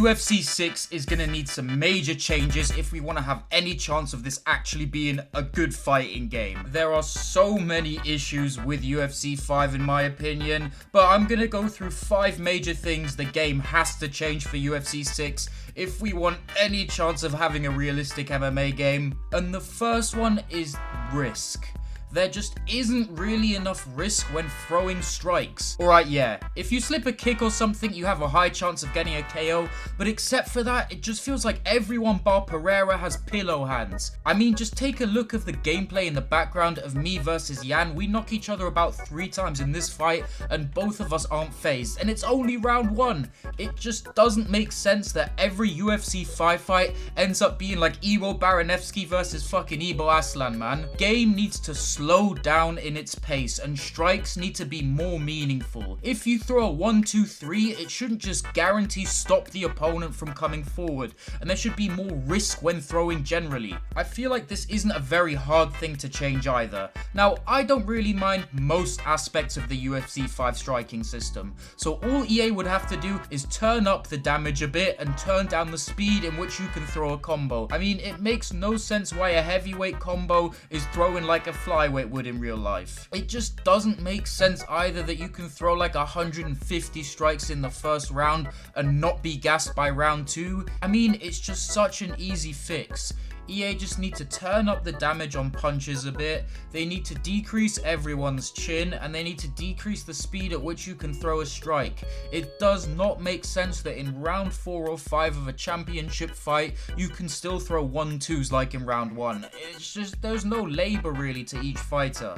UFC 6 is gonna need some major changes if we want to have any chance of this actually being a good fighting game. There are so many issues with UFC 5 in my opinion, but I'm gonna go through 5 major things the game has to change for UFC 6 if we want any chance of having a realistic MMA game. And the first one is risk. There just isn't really enough risk when throwing strikes. Alright, yeah, if you slip a kick or something, you have a high chance of getting a KO, but except for that, it just feels like everyone bar Pereira has pillow hands. I mean, just take a look of the gameplay in the background of me versus Jan. We knock each other about 3 times in this fight, and both of us aren't phased, and it's only round 1. It just doesn't make sense that every UFC 5 fight ends up being like Ivo Baranevski versus fucking Ibo Aslan, man. Game needs to slow down in its pace, and strikes need to be more meaningful. If you throw a 1-2-3, it shouldn't just guarantee stop the opponent from coming forward, and there should be more risk when throwing generally. I feel like this isn't a very hard thing to change either. Now, I don't really mind most aspects of the UFC 5 striking system, so all EA would have to do is turn up the damage a bit and turn down the speed in which you can throw a combo. I mean, it makes no sense why a heavyweight combo is throwing like a flyweight would in real life. It just doesn't make sense either that you can throw like 150 strikes in the first round and not be gassed by round 2. I mean, it's just such an easy fix. EA just need to turn up the damage on punches a bit, they need to decrease everyone's chin, and they need to decrease the speed at which you can throw a strike. It does not make sense that in round 4 or 5 of a championship fight, you can still throw 1-2s like in round 1. It's just, there's no labor really to each fighter.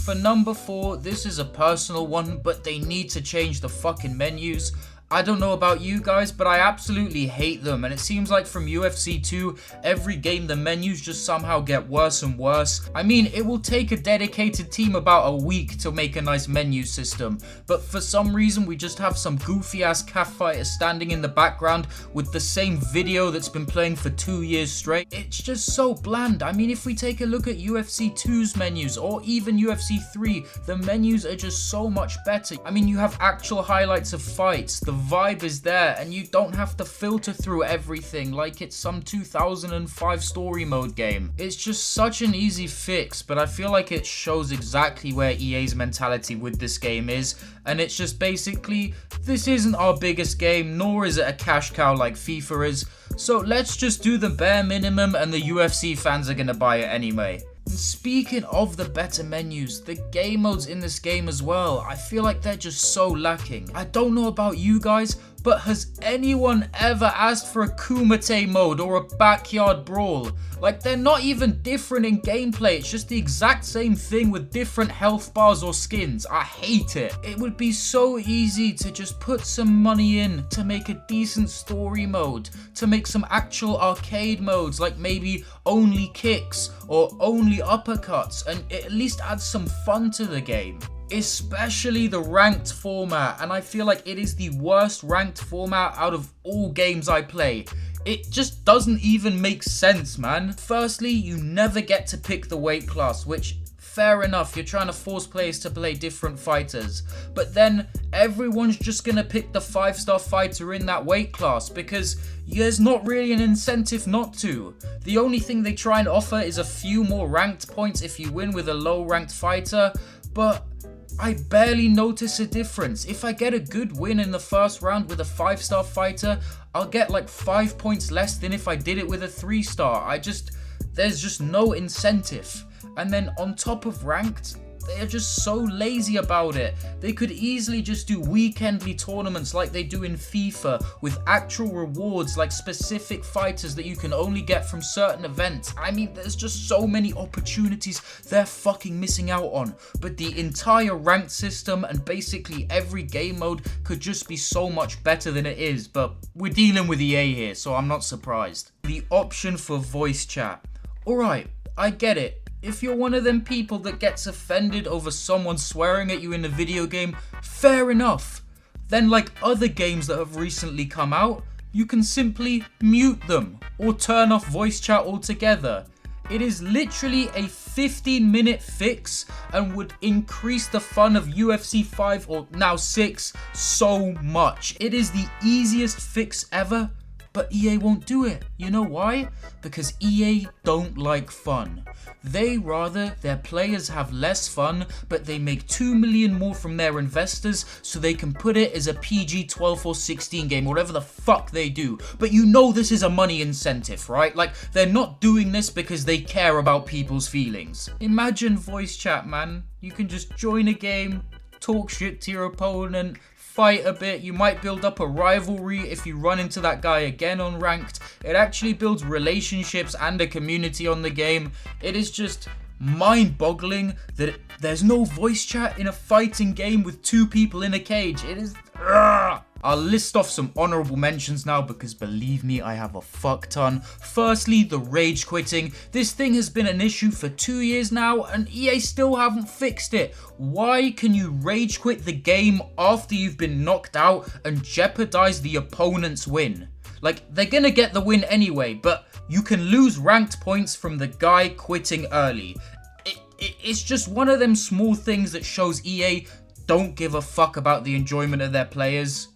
For number 4, this is a personal one, but they need to change the fucking menus. I don't know about you guys, but I absolutely hate them, and it seems like from UFC 2, every game the menus just somehow get worse and worse. I mean, it will take a dedicated team about a week to make a nice menu system, but for some reason we just have some goofy ass calf fighters standing in the background with the same video that's been playing for 2 years straight. It's just so bland. I mean, if we take a look at UFC 2's menus, or even UFC 3, the menus are just so much better. I mean, you have actual highlights of fights, the vibe is there, and you don't have to filter through everything like it's some 2005 story mode game. It's just such an easy fix, but I feel like it shows exactly where EA's mentality with this game is, and it's just basically, this isn't our biggest game, nor is it a cash cow like FIFA is, so let's just do the bare minimum and the UFC fans are gonna buy it anyway. And speaking of the better menus, the game modes in this game as well, I feel like they're just so lacking. I don't know about you guys, but has anyone ever asked for a Kumite mode or a backyard brawl? Like, they're not even different in gameplay, it's just the exact same thing with different health bars or skins. I hate it. It would be so easy to just put some money in to make a decent story mode, to make some actual arcade modes like maybe only kicks or only uppercuts, and it at least adds some fun to the game. Especially the ranked format, and I feel like it is the worst ranked format out of all games I play. It just doesn't even make sense, man. Firstly, you never get to pick the weight class, which, fair enough, you're trying to force players to play different fighters, but then everyone's just gonna pick the 5-star fighter in that weight class because there's not really an incentive not to. The only thing they try and offer is a few more ranked points if you win with a low ranked fighter, but I barely notice a difference. If I get a good win in the first round with a 5-star fighter, I'll get like 5 points less than if I did it with a 3-star. There's just no incentive. And then on top of ranked, they're just so lazy about it. They could easily just do weekendly tournaments like they do in FIFA with actual rewards like specific fighters that you can only get from certain events. I mean, there's just so many opportunities they're fucking missing out on. But the entire ranked system and basically every game mode could just be so much better than it is. But we're dealing with EA here, so I'm not surprised. The option for voice chat. Alright, I get it. If you're one of them people that gets offended over someone swearing at you in a video game, fair enough. Then like other games that have recently come out, you can simply mute them or turn off voice chat altogether. It is literally a 15-minute fix and would increase the fun of UFC 5 or now 6 so much. It is the easiest fix ever, But EA won't do it. You know why? Because EA don't like fun. They rather their players have less fun, but they make 2 million more from their investors so they can put it as a PG 12 or 16 game, whatever the fuck they do. But you know this is a money incentive, right? Like, they're not doing this because they care about people's feelings. Imagine voice chat, man. You can just join a game, talk shit to your opponent, fight a bit. You might build up a rivalry if you run into that guy again on ranked. It actually builds relationships and a community on the game. It is just mind-boggling that there's no voice chat in a fighting game with 2 people in a cage. It is... I'll list off some honorable mentions now because believe me, I have a fuck ton. Firstly, the rage quitting. This thing has been an issue for 2 years now and EA still haven't fixed it. Why can you rage quit the game after you've been knocked out and jeopardize the opponent's win? Like, they're gonna get the win anyway, but you can lose ranked points from the guy quitting early. It's just one of them small things that shows EA don't give a fuck about the enjoyment of their players.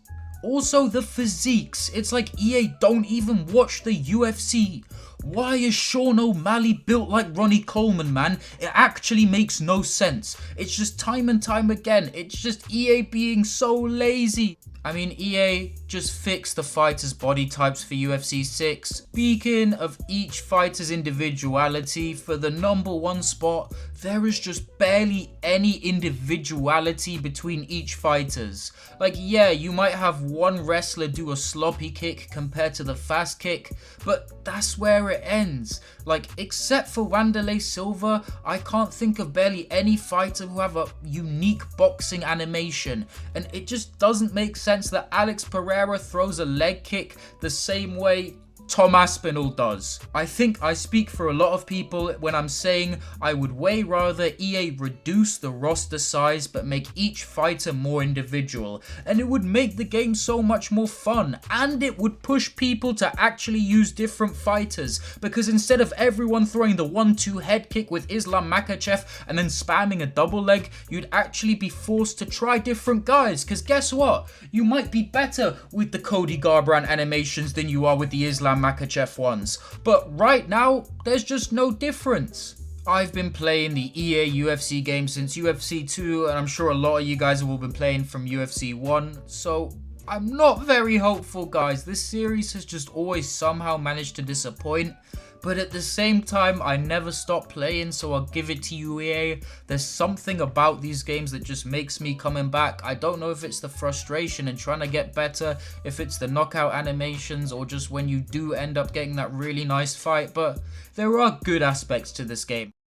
Also, the physiques. It's like EA don't even watch the UFC. Why is Sean O'Malley built like Ronnie Coleman, man? It actually makes no sense. It's just time and time again. It's just EA being so lazy. I mean, EA just fixed the fighters' body types for UFC 6. Speaking of each fighter's individuality, for the #1 spot, there is just barely any individuality between each fighters. Like, yeah, you might have one wrestler do a sloppy kick compared to the fast kick, but that's where it ends. Like, except for Wanderlei Silva, I can't think of barely any fighter who have a unique boxing animation, and it just doesn't make sense that Alex Pereira throws a leg kick the same way Tom Aspinall does. I think I speak for a lot of people when I'm saying I would way rather EA reduce the roster size but make each fighter more individual, and it would make the game so much more fun, and it would push people to actually use different fighters, because instead of everyone throwing the 1-2 head kick with Islam Makhachev and then spamming a double leg, you'd actually be forced to try different guys, because guess what? You might be better with the Cody Garbrandt animations than you are with the Islam Makhachev ones, but right now there's just no difference. I've been playing the EA UFC game since UFC 2, and I'm sure a lot of you guys have all been playing from UFC 1, so I'm not very hopeful, guys. This series has just always somehow managed to disappoint. But at the same time, I never stop playing, so I'll give it to you, EA. There's something about these games that just makes me coming back. I don't know if it's the frustration and trying to get better, if it's the knockout animations, or just when you do end up getting that really nice fight, but there are good aspects to this game.